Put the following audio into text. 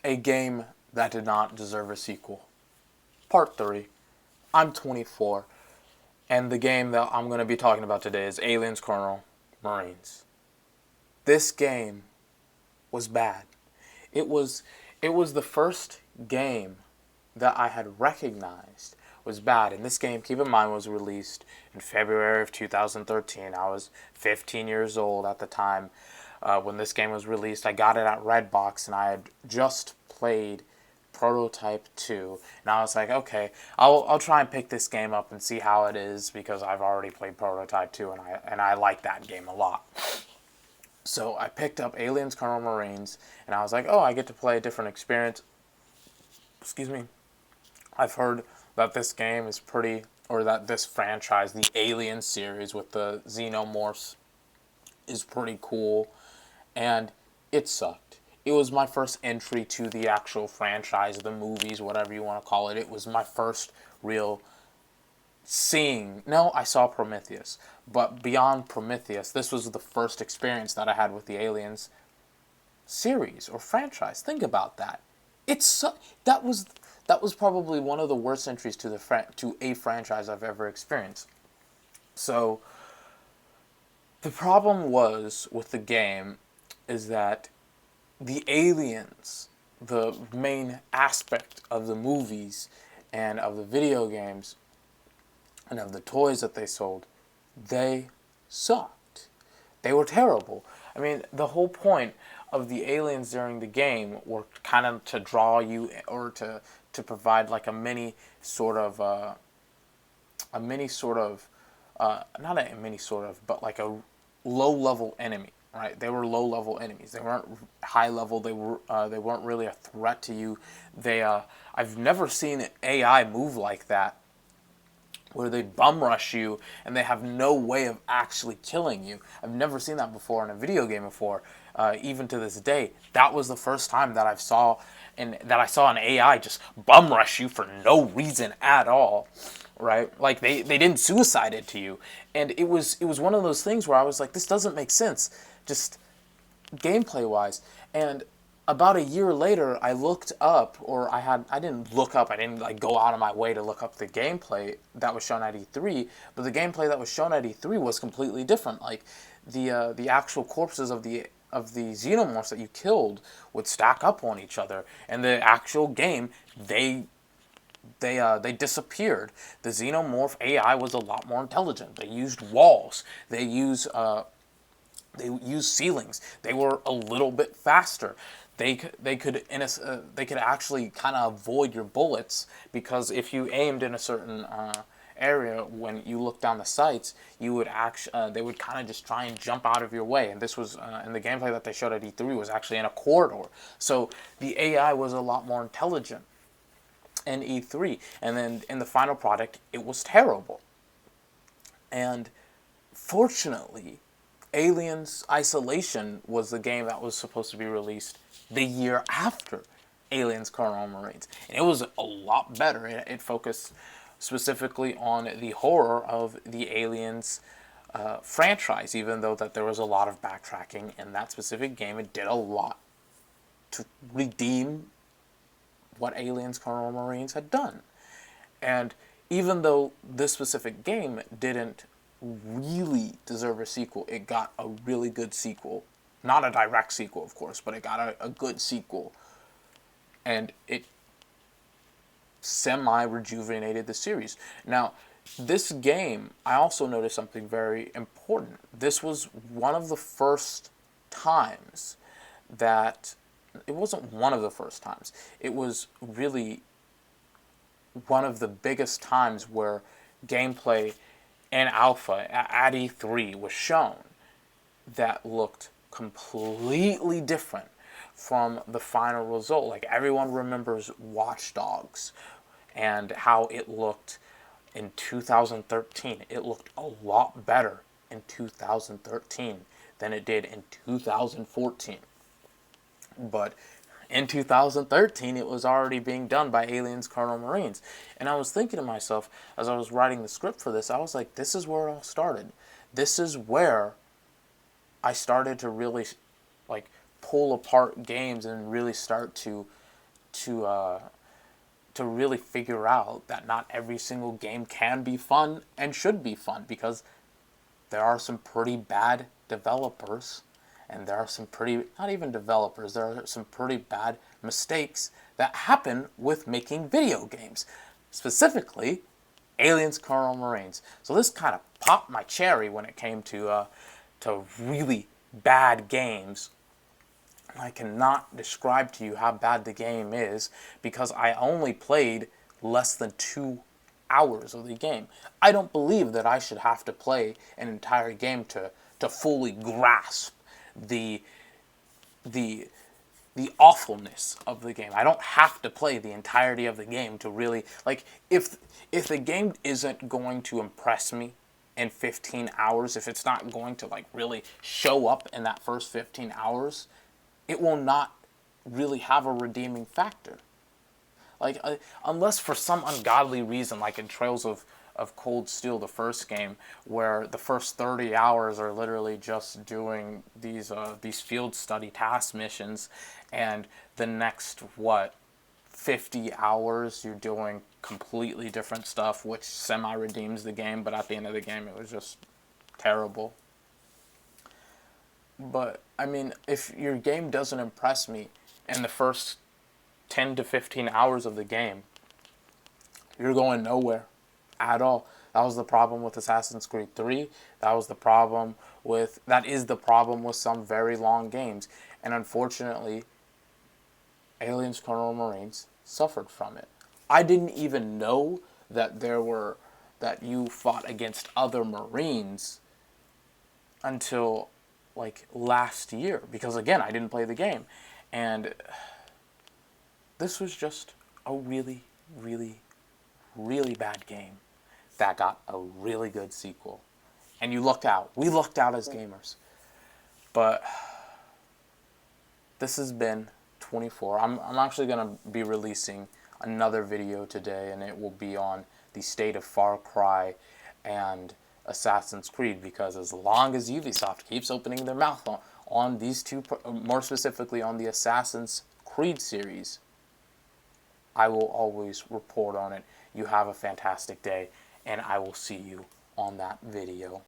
A game that did not deserve a sequel. Part 3. I'm 24, and the game that I'm going to be talking about today is Aliens Colonial Marines. This game was bad. It was it was the first game that I had recognized was bad. And this game, keep in mind, was released in February of 2013. I was 15 years old at the time when this game was released. I got it at Redbox, and I had just played Prototype 2, and I was like, okay, I'll try and pick this game up and see how it is, because I've already played Prototype 2, and I like that game a lot. So I picked up Aliens Colonial Marines, and I was like, oh, I get to play a different experience. Excuse me. I've heard that this game is pretty, or that this franchise, the Alien series with the Xenomorphs, is pretty cool, and it sucked. It was my first entry to the actual franchise, the movies, whatever you want to call it. It was my first real seeing. No, I saw Prometheus, but beyond Prometheus, this was the first experience that I had with the Aliens series or franchise. Think about that. That was probably one of the worst entries to to a franchise I've ever experienced. So the problem was with the game is that the aliens, the main aspect of the movies and of the video games and of the toys that they sold, they sucked. They were terrible. I mean, the whole point of the aliens during the game were kind of to draw you, or to provide like a mini sort of not a mini sort of, but like a low level enemy. Right? They were low level enemies. They weren't high level. They weren't really a threat to you. I've never seen AI move like that, where they bum rush you and they have no way of actually killing you. I've never seen that before in a video game before. Even to this day, that was the first time that I saw an AI just bum rush you for no reason at all. Right? Like they didn't suicide it to you. And it was one of those things where I was like, this doesn't make sense, just gameplay wise. And about a year later, I looked up, or I didn't look up, I didn't like go out of my way to look up the gameplay that was shown at E3, but the gameplay that was shown at E3 was completely different. Like the actual corpses of the xenomorphs that you killed would stack up on each other, and the actual game, they disappeared. The xenomorph AI was a lot more intelligent. They used walls. They used ceilings. They were a little bit faster. They could actually kind of avoid your bullets, because if you aimed in a certain area, when you look down the sights, you would they would kind of just try and jump out of your way. And this was in the gameplay that they showed at E3 was actually in a corridor. So the AI was a lot more intelligent in E3, and then in the final product, it was terrible. And fortunately, Aliens Isolation was the game that was supposed to be released the year after Aliens Colonial Marines, and it was a lot better. It focused specifically on the horror of the Aliens franchise, even though that there was a lot of backtracking in that specific game. It did a lot to redeem what Aliens Colonial Marines had done. And even though this specific game didn't really deserve a sequel, it got a really good sequel. Not a direct sequel, of course, but it got a good sequel. And it semi-rejuvenated the series. Now, this game, I also noticed something very important. This was one of the first times that it wasn't one of the first times. It was really one of the biggest times where gameplay and alpha at E3 was shown that looked completely different from the final result. Like, everyone remembers Watch Dogs and how it looked in 2013. It looked a lot better in 2013 than it did in 2014. But in 2013, it was already being done by Aliens Colonial Marines. And I was thinking to myself, as I was writing the script for this, I was like, this is where it all started. This is where I started to really, like, pull apart games and really start to to really figure out that not every single game can be fun and should be fun, because there are some pretty bad developers, and there are some pretty, not even developers, there are some pretty bad mistakes that happen with making video games. Specifically, Aliens Colonial Marines. So this kind of popped my cherry when it came to really bad games. I cannot describe to you how bad the game is because I only played less than 2 hours of the game. I don't believe that I should have to play an entire game to fully grasp the the the awfulness of the game. I don't have to play the entirety of the game to really, like, if the game isn't going to impress me in 15 hours, if it's not going to like really show up in that first 15 hours, it will not really have a redeeming factor. Like, unless for some ungodly reason, like in Trails of Cold Steel, the first game, where the first 30 hours are literally just doing these field study task missions, and the next, 50 hours you're doing completely different stuff, which semi-redeems the game, but at the end of the game it was just terrible. But, I mean, if your game doesn't impress me in the first 10 to 15 hours of the game, you're going nowhere at all. That was the problem with Assassin's Creed 3. That is the problem with some very long games. And unfortunately, Aliens Colonial Marines suffered from it. I didn't even know that that you fought against other Marines until like last year, because again, I didn't play the game. And this was just a really, really, really bad game that got a really good sequel. And you lucked out. We lucked out as gamers. But this has been 24. I'm actually going to be releasing another video today, and it will be on the state of Far Cry and Assassin's Creed, because as long as Ubisoft keeps opening their mouth on these two, more specifically on the Assassin's Creed series, I will always report on it. You have a fantastic day, and I will see you on that video.